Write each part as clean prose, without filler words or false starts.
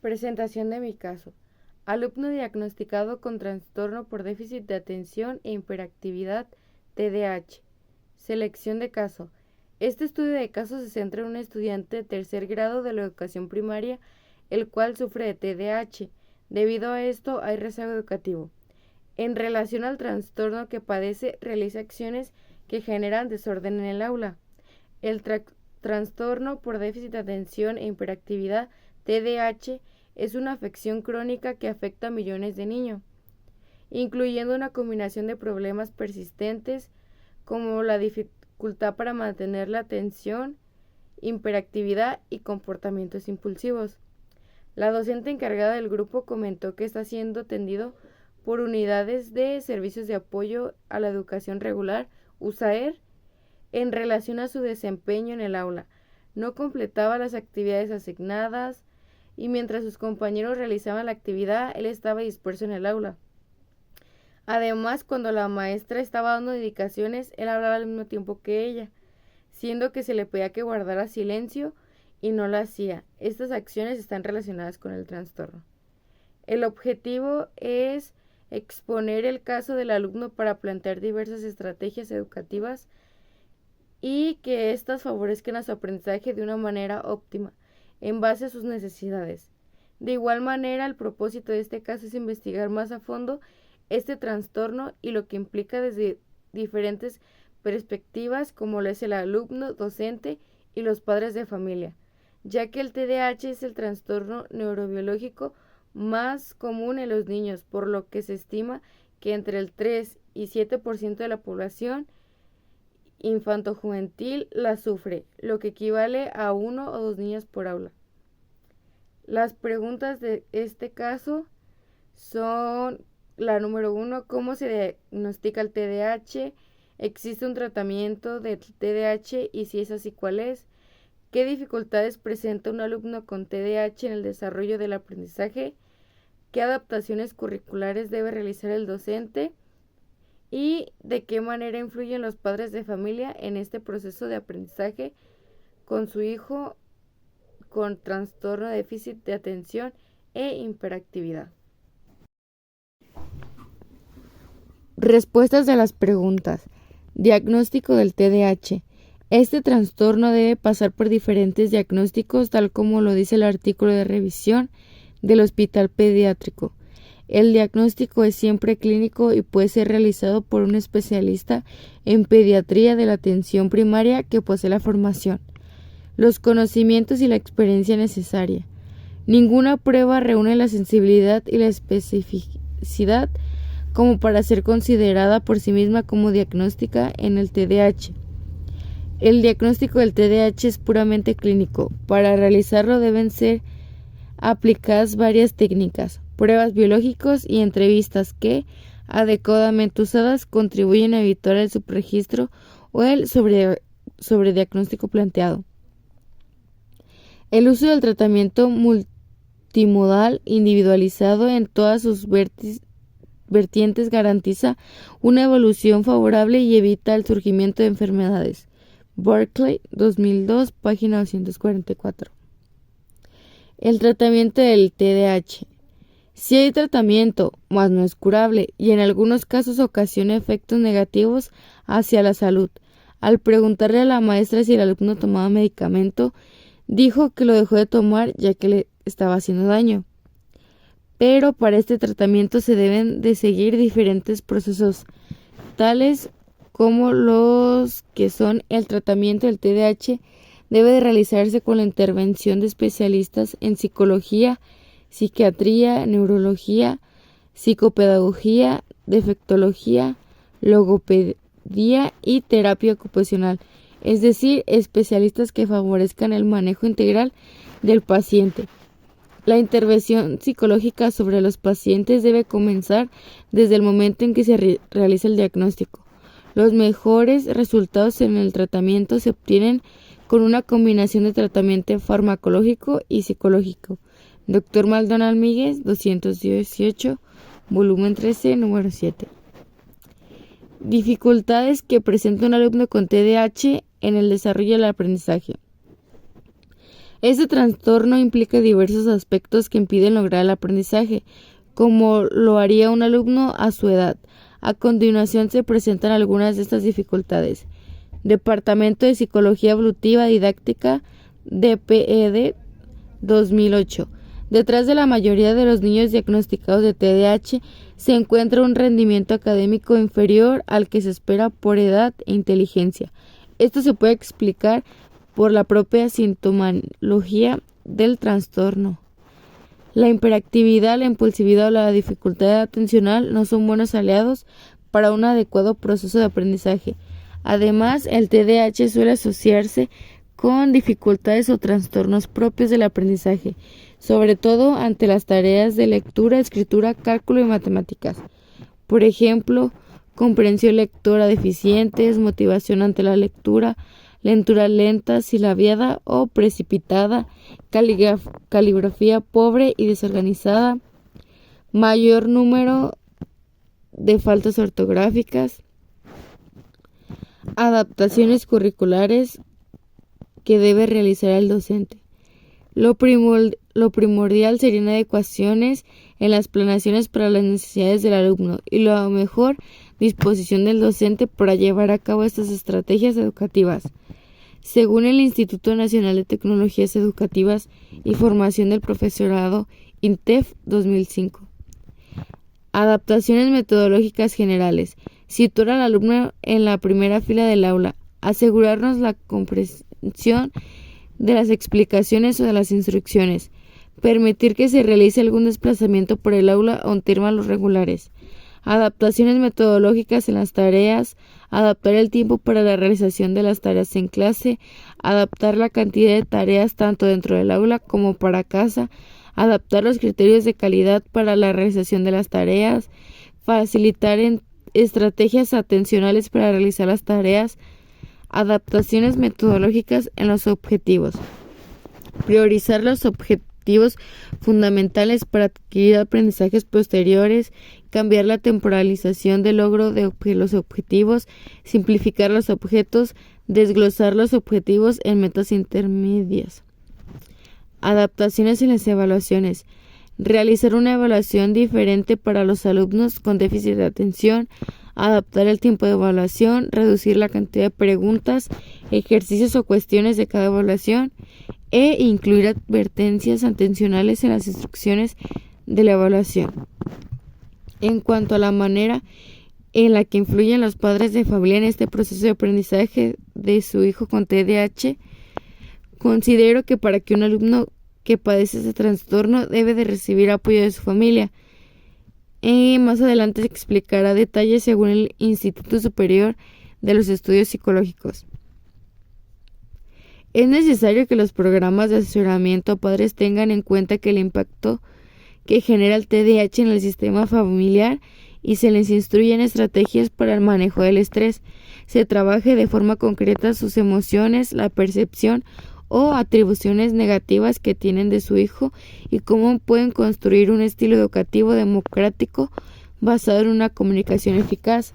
Presentación de mi caso. Alumno diagnosticado con trastorno por déficit de atención e hiperactividad TDAH. Selección de caso. Este estudio de caso se centra en un estudiante de tercer grado de la educación primaria, el cual sufre de TDAH. Debido a esto hay rezago educativo. En relación al trastorno que padece, realiza acciones que generan desorden en el aula. El trastorno por déficit de atención e hiperactividad TDAH es una afección crónica que afecta a millones de niños, incluyendo una combinación de problemas persistentes como la dificultad para mantener la atención, hiperactividad y comportamientos impulsivos. La docente encargada del grupo comentó que está siendo atendido por unidades de servicios de apoyo a la educación regular, USAER, en relación a su desempeño en el aula. No completaba las actividades asignadas y mientras sus compañeros realizaban la actividad, él estaba disperso en el aula. Además, cuando la maestra estaba dando indicaciones, él hablaba al mismo tiempo que ella, siendo que se le pedía que guardara silencio y no lo hacía. Estas acciones están relacionadas con el trastorno. El objetivo es exponer el caso del alumno para plantear diversas estrategias educativas y que éstas favorezcan a su aprendizaje de una manera óptima, en base a sus necesidades. De igual manera, el propósito de este caso es investigar más a fondo este trastorno y lo que implica desde diferentes perspectivas, como lo es el alumno, docente y los padres de familia, ya que el TDAH es el trastorno neurobiológico más común en los niños, por lo que se estima que entre el 3 y 7% de la población infantojuvenil la sufre, lo que equivale a 1 o 2 niños por aula. Las preguntas de este caso son la número 1, ¿cómo se diagnostica el TDAH? ¿Existe un tratamiento del TDAH y si es así, cuál es? ¿Qué dificultades presenta un alumno con TDAH en el desarrollo del aprendizaje? ¿Qué adaptaciones curriculares debe realizar el docente? ¿Y de qué manera influyen los padres de familia en este proceso de aprendizaje con su hijo con trastorno de déficit de atención e hiperactividad? Respuestas de las preguntas. Diagnóstico del TDAH. Este trastorno debe pasar por diferentes diagnósticos, tal como lo dice el artículo de revisión del Hospital Pediátrico. El diagnóstico es siempre clínico y puede ser realizado por un especialista en pediatría de la atención primaria que posee la formación, los conocimientos y la experiencia necesaria. Ninguna prueba reúne la sensibilidad y la especificidad como para ser considerada por sí misma como diagnóstica en el TDAH. El diagnóstico del TDAH es puramente clínico. Para realizarlo deben ser aplicadas varias técnicas, pruebas biológicas y entrevistas que, adecuadamente usadas, contribuyen a evitar el subregistro o el sobrediagnóstico planteado. El uso del tratamiento multimodal individualizado en todas sus vertientes garantiza una evolución favorable y evita el surgimiento de enfermedades. Berkeley, 2002, página 244. El tratamiento del TDAH. Si hay tratamiento, mas no es curable, y en algunos casos ocasiona efectos negativos hacia la salud. Al preguntarle a la maestra si el alumno tomaba medicamento, dijo que lo dejó de tomar ya que le estaba haciendo daño. Pero para este tratamiento se deben de seguir diferentes procesos, tales como los que son el tratamiento del TDAH debe de realizarse con la intervención de especialistas en psicología, psiquiatría, neurología, psicopedagogía, defectología, logopedia y terapia ocupacional, es decir, especialistas que favorezcan el manejo integral del paciente. La intervención psicológica sobre los pacientes debe comenzar desde el momento en que se realiza el diagnóstico. Los mejores resultados en el tratamiento se obtienen con una combinación de tratamiento farmacológico y psicológico. Dr. Maldonado Míguez, 218, volumen 13, número 7. Dificultades que presenta un alumno con TDAH en el desarrollo del aprendizaje. Este trastorno implica diversos aspectos que impiden lograr el aprendizaje, como lo haría un alumno a su edad. A continuación se presentan algunas de estas dificultades. Departamento de Psicología Evolutiva Didáctica, DPED 2008. Detrás de la mayoría de los niños diagnosticados de TDAH se encuentra un rendimiento académico inferior al que se espera por edad e inteligencia. Esto se puede explicar por la propia sintomología del trastorno. La hiperactividad, la impulsividad o la dificultad atencional no son buenos aliados para un adecuado proceso de aprendizaje. Además, el TDAH suele asociarse con dificultades o trastornos propios del aprendizaje, sobre todo ante las tareas de lectura, escritura, cálculo y matemáticas. Por ejemplo, comprensión lectora deficientes, motivación ante la lectura lenta, silabiada o precipitada, caligrafía pobre y desorganizada, mayor número de faltas ortográficas, adaptaciones curriculares que debe realizar el docente. Lo primordial serían adecuaciones en las planeaciones para las necesidades del alumno y la mejor disposición del docente para llevar a cabo estas estrategias educativas. Según el Instituto Nacional de Tecnologías Educativas y Formación del Profesorado, INTEF 2005. Adaptaciones metodológicas generales. Situar al alumno en la primera fila del aula. Asegurarnos la comprensión de las explicaciones o de las instrucciones. Permitir que se realice algún desplazamiento por el aula o intervalos regulares. Adaptaciones metodológicas en las tareas. Adaptar el tiempo para la realización de las tareas en clase. Adaptar la cantidad de tareas tanto dentro del aula como para casa. Adaptar los criterios de calidad para la realización de las tareas. Facilitar estrategias atencionales para realizar las tareas. Adaptaciones metodológicas en los objetivos. Priorizar los objetivos fundamentales para adquirir aprendizajes posteriores. Cambiar la temporalización del logro de los objetivos. Simplificar los objetos. Desglosar los objetivos en metas intermedias. Adaptaciones en las evaluaciones. Realizar una evaluación diferente para los alumnos con déficit de atención. Adaptar el tiempo de evaluación, reducir la cantidad de preguntas, ejercicios o cuestiones de cada evaluación e incluir advertencias atencionales en las instrucciones de la evaluación. En cuanto a la manera en la que influyen los padres de familia en este proceso de aprendizaje de su hijo con TDAH, considero que para que un alumno que padece este trastorno debe de recibir apoyo de su familia. Más adelante se explicará detalles según el Instituto Superior de los Estudios Psicológicos. Es necesario que los programas de asesoramiento a padres tengan en cuenta que el impacto que genera el TDAH en el sistema familiar y se les instruyen estrategias para el manejo del estrés. Se trabaje de forma concreta sus emociones, la percepción o atribuciones negativas que tienen de su hijo y cómo pueden construir un estilo educativo democrático basado en una comunicación eficaz.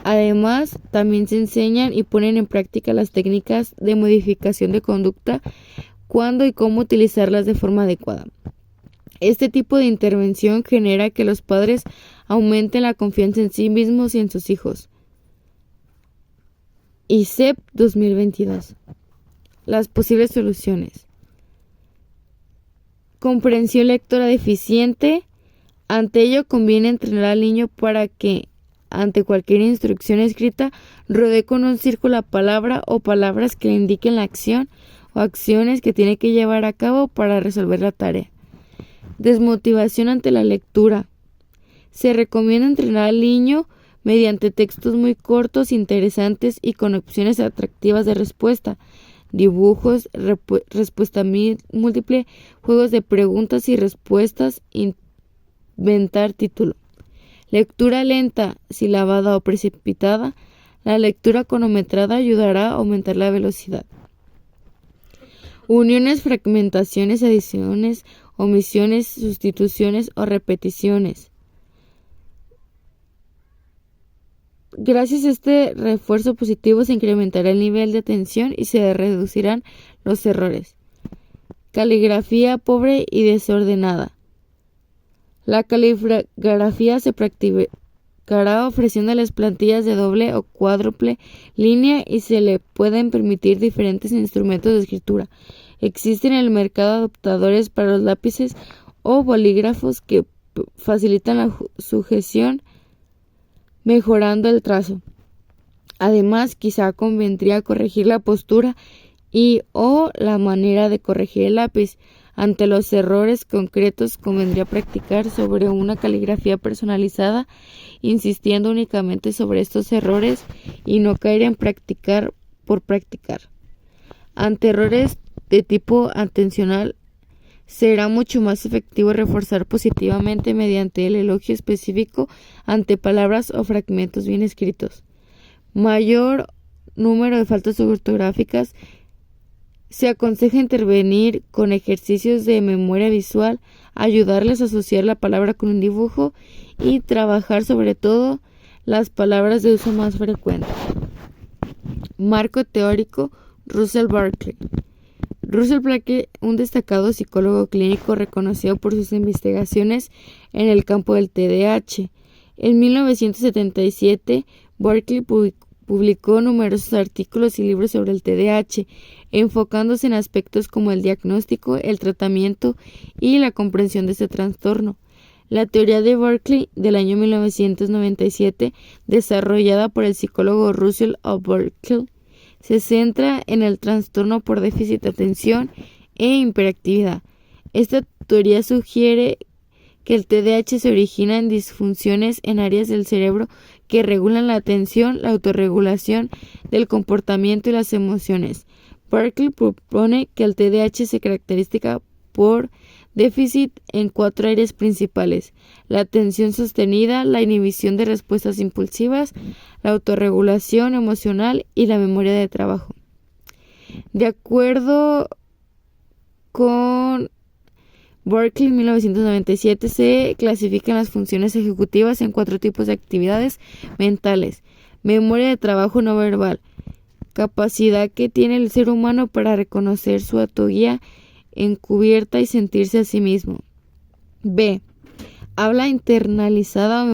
Además, también se enseñan y ponen en práctica las técnicas de modificación de conducta, cuándo y cómo utilizarlas de forma adecuada. Este tipo de intervención genera que los padres aumenten la confianza en sí mismos y en sus hijos. ICEP 2022. Las posibles soluciones. Comprensión lectora deficiente. Ante ello conviene entrenar al niño para que, ante cualquier instrucción escrita, rodee con un círculo la palabra o palabras que le indiquen la acción o acciones que tiene que llevar a cabo para resolver la tarea. Desmotivación ante la lectura. Se recomienda entrenar al niño mediante textos muy cortos, interesantes y con opciones atractivas de respuesta. Dibujos, respuesta múltiple, juegos de preguntas y respuestas, inventar título. Lectura lenta, silabada o precipitada. La lectura cronometrada ayudará a aumentar la velocidad. Uniones, fragmentaciones, adiciones, omisiones, sustituciones o repeticiones. Gracias a este refuerzo positivo se incrementará el nivel de atención y se reducirán los errores. Caligrafía pobre y desordenada. La caligrafía se practicará ofreciéndoles plantillas de doble o cuádruple línea y se le pueden permitir diferentes instrumentos de escritura. Existen en el mercado adaptadores para los lápices o bolígrafos que facilitan la sujeción mejorando el trazo. Además, quizá convendría corregir la postura y o la manera de corregir el lápiz. Ante los errores concretos, convendría practicar sobre una caligrafía personalizada, insistiendo únicamente sobre estos errores y no caer en practicar por practicar. Ante errores de tipo atencional, será mucho más efectivo reforzar positivamente mediante el elogio específico ante palabras o fragmentos bien escritos. Mayor número de faltas ortográficas. Se aconseja intervenir con ejercicios de memoria visual, ayudarles a asociar la palabra con un dibujo y trabajar sobre todo las palabras de uso más frecuente. Marco teórico. Russell Barkley. Russell Barkley, un destacado psicólogo clínico reconocido por sus investigaciones en el campo del TDAH. En 1977, Barkley publicó numerosos artículos y libros sobre el TDAH, enfocándose en aspectos como el diagnóstico, el tratamiento y la comprensión de este trastorno. La teoría de Barkley del año 1997, desarrollada por el psicólogo Russell Barkley, se centra en el trastorno por déficit de atención e hiperactividad. Esta teoría sugiere que el TDAH se origina en disfunciones en áreas del cerebro que regulan la atención, la autorregulación del comportamiento y las emociones. Barkley propone que el TDAH se caracteriza por déficit en 4 áreas principales: la atención sostenida, la inhibición de respuestas impulsivas, la autorregulación emocional y la memoria de trabajo. De acuerdo con Barkley, en 1997 se clasifican las funciones ejecutivas en 4 tipos de actividades mentales: memoria de trabajo no verbal, capacidad que tiene el ser humano para reconocer su autoguía encubierta y sentirse a sí mismo. B. Habla internalizada